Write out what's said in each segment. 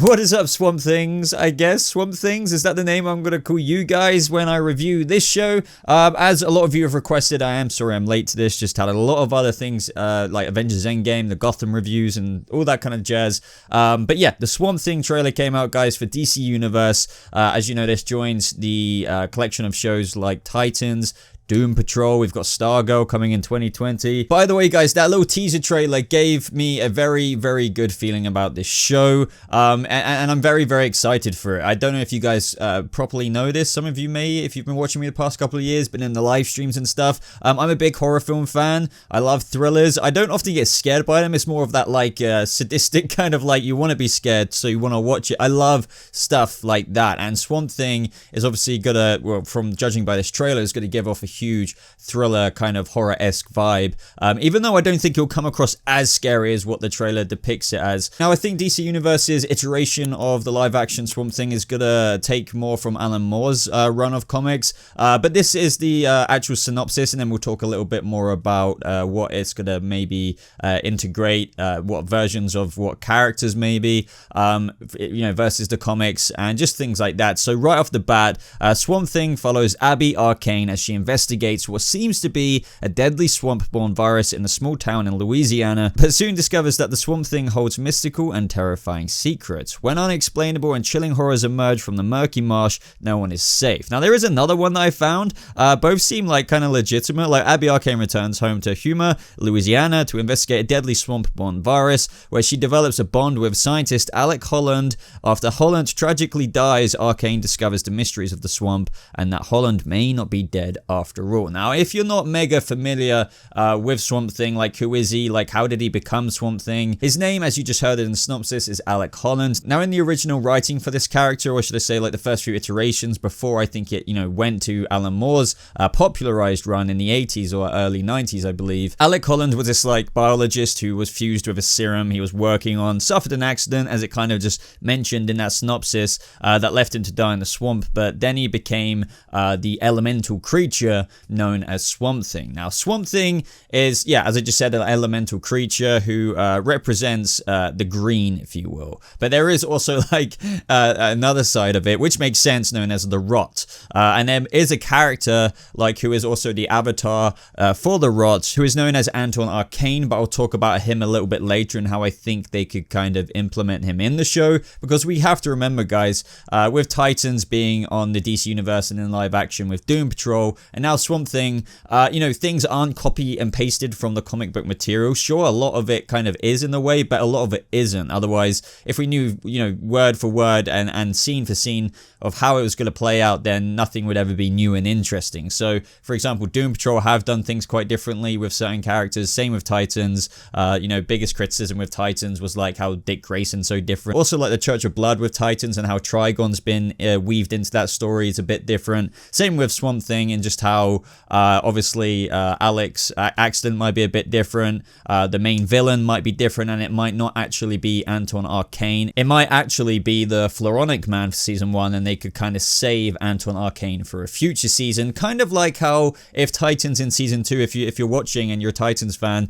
What is up, Swamp Things? I guess Swamp Things, is that the name I'm gonna call you guys when I review this show? As a lot of you have requested, I am sorry I'm late to this. Just had a lot of other things like Avengers Endgame, the Gotham reviews, and all that kind of jazz. But yeah, the Swamp Thing trailer came out, guys, for DC Universe. As you know, this joins the collection of shows like Titans, Doom Patrol. We've got Stargirl coming in 2020. By the way, guys, that little teaser trailer gave me a very, very good feeling about this show. And I'm very, very excited for it. I don't know if you guys properly know this. Some of you may, if you've been watching me the past couple of years, been in the live streams and stuff. I'm a big horror film fan. I love thrillers. I don't often get scared by them. It's more of that like sadistic kind of like you want to be scared, so you want to watch it. I love stuff like that. And Swamp Thing is obviously gonna, well, from judging by this trailer, is gonna give off a huge thriller kind of horror-esque vibe, even though I don't think it'll come across as scary as what the trailer depicts it as. Now, I think DC Universe's iteration of the live-action Swamp Thing is gonna take more from Alan Moore's run of comics, but this is the actual synopsis, and then we'll talk a little bit more about what it's gonna maybe integrate, what versions of what characters maybe, you know, versus the comics, and just things like that. So right off the bat, Swamp Thing follows Abby Arcane as she investigates what seems to be a deadly swamp-borne virus in a small town in Louisiana, but soon discovers that the Swamp Thing holds mystical and terrifying secrets. When unexplainable and chilling horrors emerge from the murky marsh, no one is safe. Now, there is another one that I found. Both seem like kind of legitimate. Like, Abby Arcane returns home to Houma, Louisiana, to investigate a deadly swamp-borne virus, where she develops a bond with scientist Alec Holland. After Holland tragically dies, Arcane discovers the mysteries of the swamp, and that Holland may not be dead after all. Now, if you're not mega familiar with Swamp Thing, like who is he, like how did he become Swamp Thing, his name, as you just heard in the synopsis, is Alec Holland. Now, in the original writing for this character, or should I say like the first few iterations before I think it, you know, went to Alan Moore's popularized run in the 80s or early 90s, I believe, Alec Holland was this like biologist who was fused with a serum he was working on, suffered an accident, as it kind of just mentioned in that synopsis, that left him to die in the swamp, but then he became the elemental creature known as Swamp Thing. Now, Swamp Thing is, yeah, as I just said, an elemental creature who represents the green, if you will. But there is also like another side of it, which makes sense, known as the Rot. And there is a character like who is also the avatar for the Rot, who is known as Anton Arcane, but I'll talk about him a little bit later and how I think they could kind of implement him in the show, because we have to remember, guys, with Titans being on the DC Universe and in live action with Doom Patrol, and now Swamp Thing, you know, things aren't copy and pasted from the comic book material. Sure, a lot of it kind of is in the way, but a lot of it isn't. Otherwise, if we knew, you know, word for word and scene for scene of how it was going to play out, then nothing would ever be new and interesting. So, for example, Doom Patrol have done things quite differently with certain characters. Same with Titans. You know, biggest criticism with Titans was like how Dick Grayson's so different. Also, like the Church of Blood with Titans and how Trigon's been weaved into that story is a bit different. Same with Swamp Thing, and just how obviously Alec's accident might be a bit different. The main villain might be different, and it might not actually be Anton Arcane. It might actually be the Floronic Man for season 1, and they could kind of save Anton Arcane for a future season. Kind of like how if Titans in season 2, if you're watching and you're a Titans fan,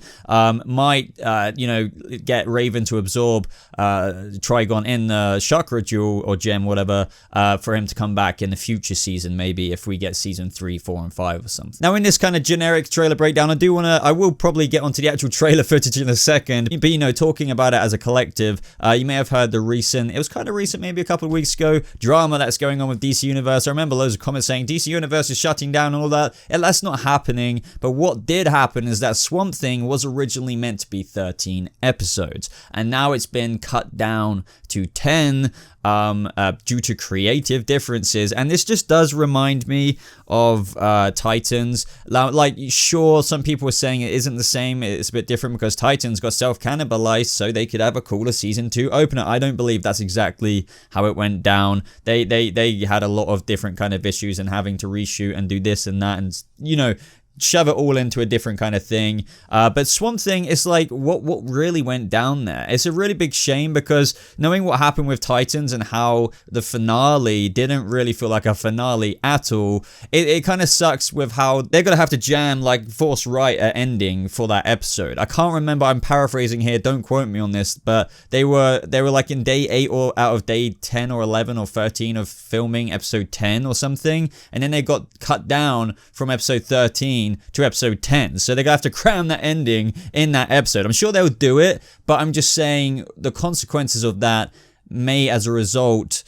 might you know, get Raven to absorb Trigon in the Chakra Jewel or Gem, whatever, for him to come back in the future season, maybe if we get season 3, 4, and 5 or something. Now, in this kind of generic trailer breakdown, I will probably get onto the actual trailer footage in a second, but you know, talking about it as a collective, you may have heard the recent, it was kind of recent, maybe a couple of weeks ago, drama that's going on with DC Universe. I remember loads of comments saying DC Universe is shutting down and all that. That's not happening, but what did happen is that Swamp Thing was originally meant to be 13 episodes, and now it's been cut down to 10 due to creative differences. And this just does remind me of Titans. Like, sure, some people were saying it isn't the same, it's a bit different because Titans got self-cannibalized so they could have a cooler season 2 opener. I don't believe that's exactly how it went down. They had a lot of different kind of issues and having to reshoot and do this and that, and you know, shove it all into a different kind of thing. But Swamp Thing is like, what really went down there? It's a really big shame, because knowing what happened with Titans and how the finale didn't really feel like a finale at all, it kind of sucks with how they're gonna have to jam, like, force write an ending for that episode. I can't remember, I'm paraphrasing here, don't quote me on this, but they were like in day 8 or out of day 10 or 11 or 13 of filming episode 10 or something, and then they got cut down from episode 13 to episode 10, so they're gonna have to cram that ending in that episode. I'm sure they'll do it, but I'm just saying the consequences of that may, as a result,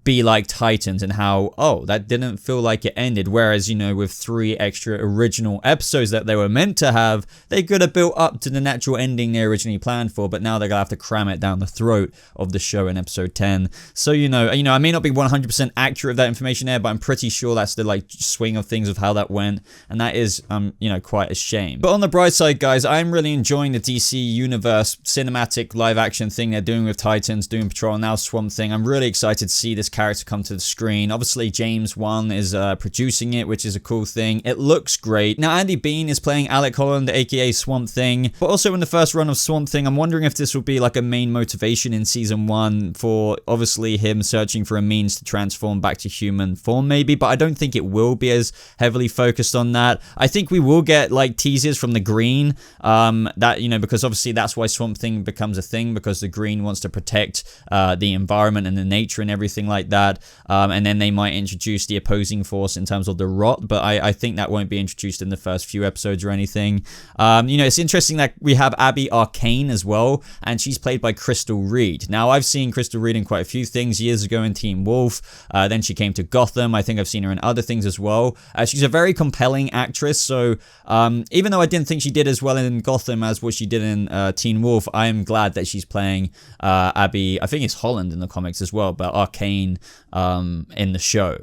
be like Titans, and how, oh, that didn't feel like it ended. Whereas, you know, with 3 extra original episodes that they were meant to have, they could have built up to the natural ending they originally planned for, but now they're gonna have to cram it down the throat of the show in episode 10. So, you know, I may not be 100% accurate with that information there, but I'm pretty sure that's the, like, swing of things of how that went, and that is, you know, quite a shame. But on the bright side, guys, I'm really enjoying the DC Universe cinematic live action thing they're doing with Titans, Doom Patrol, now Swamp Thing. I'm really excited to see this character come to the screen. Obviously, James Wan is producing it, which is a cool thing. It looks great. Now, Andy Bean is playing Alec Holland, aka Swamp Thing. But also in the first run of Swamp Thing, I'm wondering if this will be like a main motivation in season 1 for, obviously, him searching for a means to transform back to human form, maybe. But I don't think it will be as heavily focused on that. I think we will get, like, teasers from the Green, that, you know, because obviously that's why Swamp Thing becomes a thing, because the Green wants to protect the environment and the nature and everything like that. And then they might introduce the opposing force in terms of the Rot, but I think that won't be introduced in the first few episodes or anything. You know, it's interesting that we have Abby Arcane as well, and she's played by Crystal Reed. Now, I've seen Crystal Reed in quite a few things years ago in Teen Wolf. Then she came to Gotham. I think I've seen her in other things as well. She's a very compelling actress, so even though I didn't think she did as well in Gotham as what she did in Teen Wolf, I am glad that she's playing Abby, I think it's Holland in the comics as well, but Arcane in the show.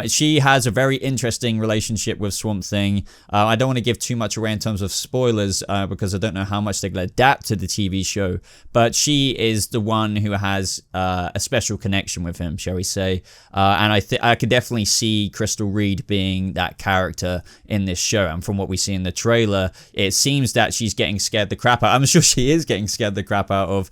She has a very interesting relationship with Swamp Thing. I don't want to give too much away in terms of spoilers, because I don't know how much they're going to adapt to the TV show, but she is the one who has a special connection with him, shall we say. And I could definitely see Crystal Reed being that character in this show, and from what we see in the trailer, it seems that she's getting scared the crap out. I'm sure she is getting scared the crap out of,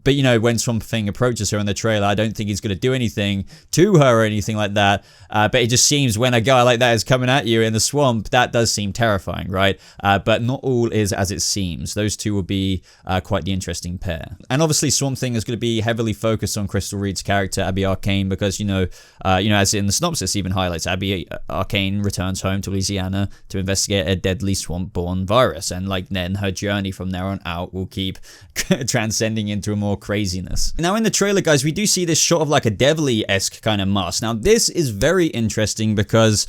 but you know, when Swamp Thing approaches her in the trailer, I don't think he's going to do anything to her or anything like that, but it just seems when a guy like that is coming at you in the swamp, that does seem terrifying, right? But not all is as it seems. Those two will be quite the interesting pair. And obviously Swamp Thing is going to be heavily focused on Crystal Reed's character, Abby Arcane, because, you know, as in the synopsis even highlights, Abby Arcane returns home to Louisiana to investigate a deadly swamp-borne virus, and like then her journey from there on out will keep transcending into more craziness. Now in the trailer, guys, we do see this shot of like a Devilly-esque kind of mask. Now this is very interesting because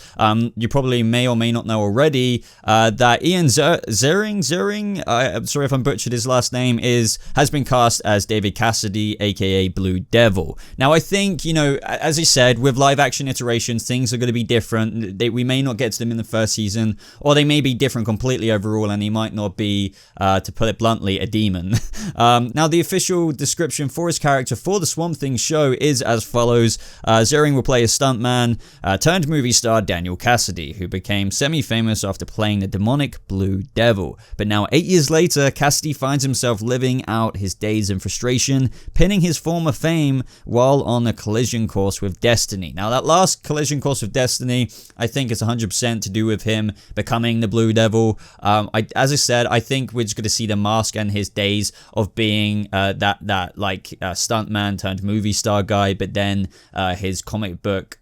you probably may or may not know already that Ian Ziering, I'm sorry if I'm butchered his last name, has been cast as David Cassidy, aka Blue Devil. Now I think, you know, as I said, with live action iterations, things are going to be different. We may not get to them in the first season, or they may be different completely overall, and he might not be, to put it bluntly, a demon. Now the official description for his character for the Swamp Thing show is as follows. Ziering will play a stuntman turned movie star Daniel Cassidy, who became semi-famous after playing the demonic Blue Devil. But now 8 years later, Cassidy finds himself living out his days in frustration, pinning his former fame while on a collision course with destiny. Now that last collision course with destiny, I think is 100% to do with him becoming the Blue Devil. As I said, I think we're just going to see the mask and his days of being that stuntman turned movie star guy, but then his comic book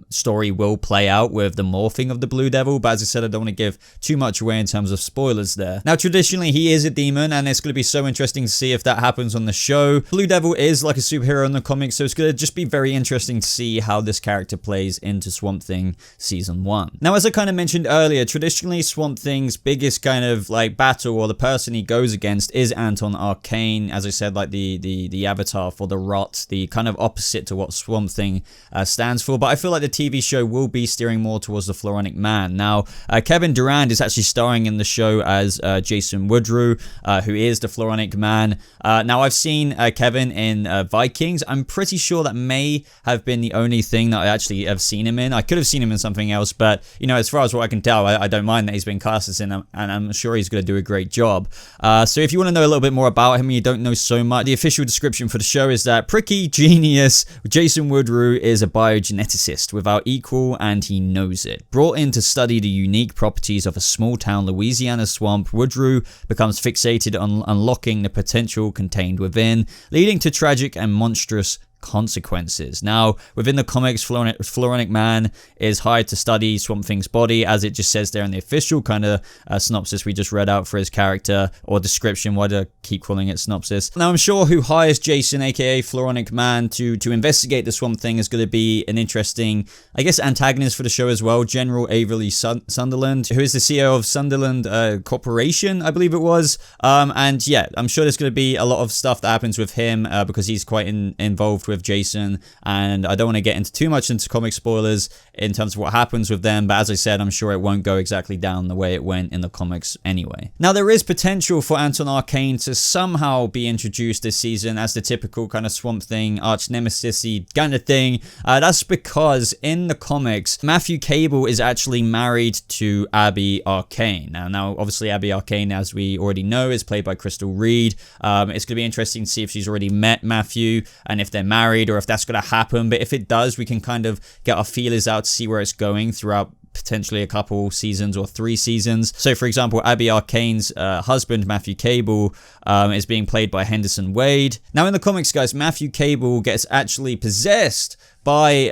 story will play out with the morphing of the Blue Devil. But as I said, I don't want to give too much away in terms of spoilers there. Now traditionally he is a demon, and it's going to be so interesting to see if that happens on the show. Blue Devil is like a superhero in the comics, so it's going to just be very interesting to see how this character plays into Swamp Thing season 1. Now as I kind of mentioned earlier, traditionally Swamp Thing's biggest kind of like battle, or the person he goes against, is Anton Arcane. As I said, like the avatar for the Rot, the kind of opposite opposite to what Swamp Thing stands for. But I feel like the TV show will be steering more towards the Floronic Man. Now, Kevin Durand is actually starring in the show as Jason Woodrue, who is the Floronic Man. Now, I've seen Kevin in Vikings. I'm pretty sure that may have been the only thing that I actually have seen him in. I could have seen him in something else, but, you know, as far as what I can tell, I don't mind that he's been cast as in, and I'm sure he's going to do a great job. So if you want to know a little bit more about him and you don't know so much, the official description for the show is that pricky genius Jason Woodrue is a biogeneticist without equal, and he knows it. Brought in to study the unique properties of a small-town Louisiana swamp, Woodrue becomes fixated on unlocking the potential contained within, leading to tragic and monstrous consequences. Now, within the comics, Floronic Man is hired to study Swamp Thing's body, as it just says there in the official kind of synopsis we just read out for his character, or description. Why do I keep calling it synopsis? Now, I'm sure who hires Jason, aka Floronic Man, to investigate the Swamp Thing is going to be an interesting, I guess, antagonist for the show as well, General Averly Sunderland, who is the CEO of Sunderland Corporation, I believe it was. And yeah, I'm sure there's going to be a lot of stuff that happens with him because he's quite involved with Jason, and I don't want to get into too much into comic spoilers in terms of what happens with them, but as I said, I'm sure it won't go exactly down the way it went in the comics anyway. Now, there is potential for Anton Arcane to somehow be introduced this season as the typical kind of Swamp Thing arch nemesis-y kind of thing. That's because in the comics, Matthew Cable is actually married to Abby Arcane. Now obviously Abby Arcane, as we already know, is played by Crystal Reed. It's going to be interesting to see if she's already met Matthew and if they're married, or if that's going to happen. But if it does, we can kind of get our feelers out to see where it's going throughout potentially a couple seasons or 3 seasons. So for example, Abby Arcane's husband, Matthew Cable, is being played by Henderson Wade. Now in the comics, guys, Matthew Cable gets actually possessed by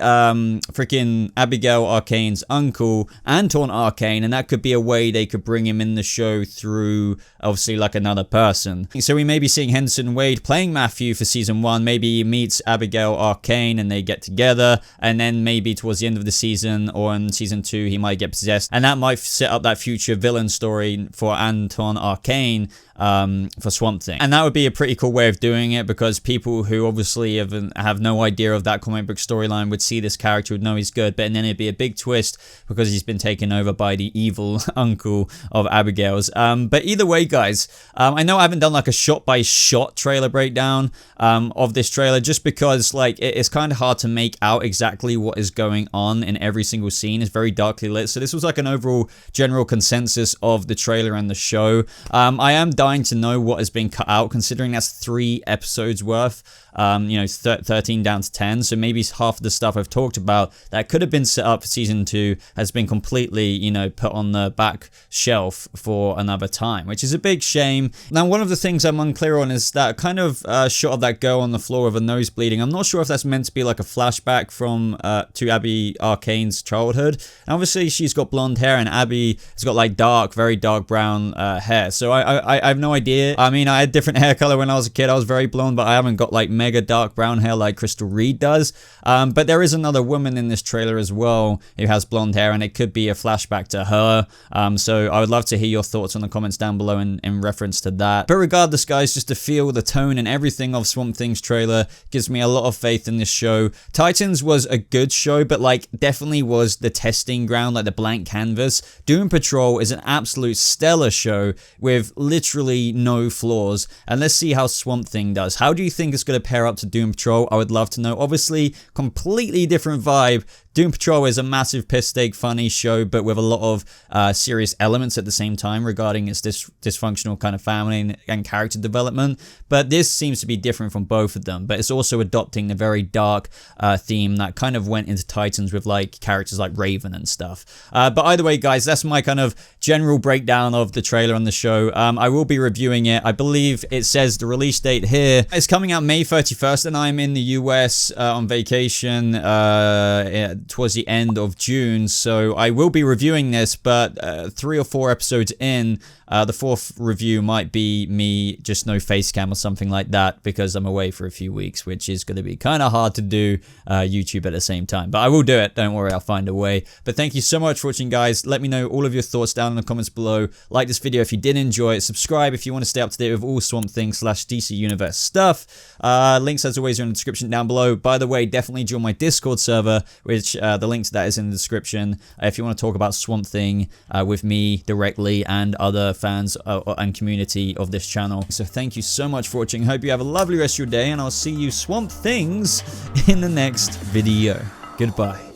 freaking Abigail Arcane's uncle, Anton Arcane, and that could be a way they could bring him in the show through, obviously, like another person. So we may be seeing Henderson Wade playing Matthew for season 1. Maybe he meets Abigail Arcane and they get together, and then maybe towards the end of the season or in season 2 he might get possessed, and that might set up that future villain story for Anton Arcane for Swamp Thing. And that would be a pretty cool way of doing it, because people who obviously have no idea of that comic book storyline would see this character, would know he's good, but then it'd be a big twist because he's been taken over by the evil uncle of Abigail's. But either way, guys, I know I haven't done like a shot-by-shot trailer breakdown of this trailer, just because like it's kind of hard to make out exactly what is going on in every single scene. It's very darkly lit, so this was like an overall general consensus of the trailer and the show. I am dying to know what has been cut out, considering that's 3 episodes worth, 13 down to 10, so maybe half of the stuff I've talked about that could have been set up for season 2 has been completely, put on the back shelf for another time, which is a big shame. Now, one of the things I'm unclear on is that kind of shot of that girl on the floor with her nose bleeding. I'm not sure if that's meant to be like a flashback from to Abby Arcane's childhood. And obviously she's got blonde hair, and Abby has got like very dark brown hair, so I have no idea. I mean, I had different hair color when I was a kid. I was very blonde, but I haven't got like mega dark brown hair like Crystal Reed does. But there is another woman in this trailer as well who has blonde hair, and it could be a flashback to her. So I would love to hear your thoughts on the comments down below in reference to that. But regardless, guys, just to feel the tone and everything of Swamp Thing's trailer gives me a lot of faith in this show. Titans was a good show, but like definitely was the testing ground, like the blank canvas. Doom Patrol is an absolute stellar show with literally no flaws, and let's see how Swamp Thing does. How do you think it's going to pair up to Doom Patrol? I would love to know. Obviously, completely different vibe. Doom Patrol is a massive piss take funny show, but with a lot of serious elements at the same time regarding its dysfunctional kind of family and character development. But this seems to be different from both of them, but it's also adopting the very dark theme that kind of went into Titans with like characters like Raven and stuff. But either way, guys, that's my kind of general breakdown of the trailer on the show. I will be reviewing it. I believe it says the release date here. It's coming out May 31st, and I'm in the US on vacation towards the end of June, so I will be reviewing this, but 3 or 4 episodes in, the 4th review might be me, just no face cam or something like that, because I'm away for a few weeks, which is going to be kind of hard to do YouTube at the same time. But I will do it, don't worry, I'll find a way. But thank you so much for watching, guys. Let me know all of your thoughts down in the comments below. Like this video if you did enjoy it. Subscribe if you want to stay up to date with all Swamp Thing / DC Universe stuff. Links, as always, are in the description down below. By the way, definitely join my Discord server, which the link to that is in the description, if you want to talk about Swamp Thing with me directly and other fans and community of this channel. So thank you so much for watching. Hope you have a lovely rest of your day, and I'll see you Swamp Things in the next video. Goodbye.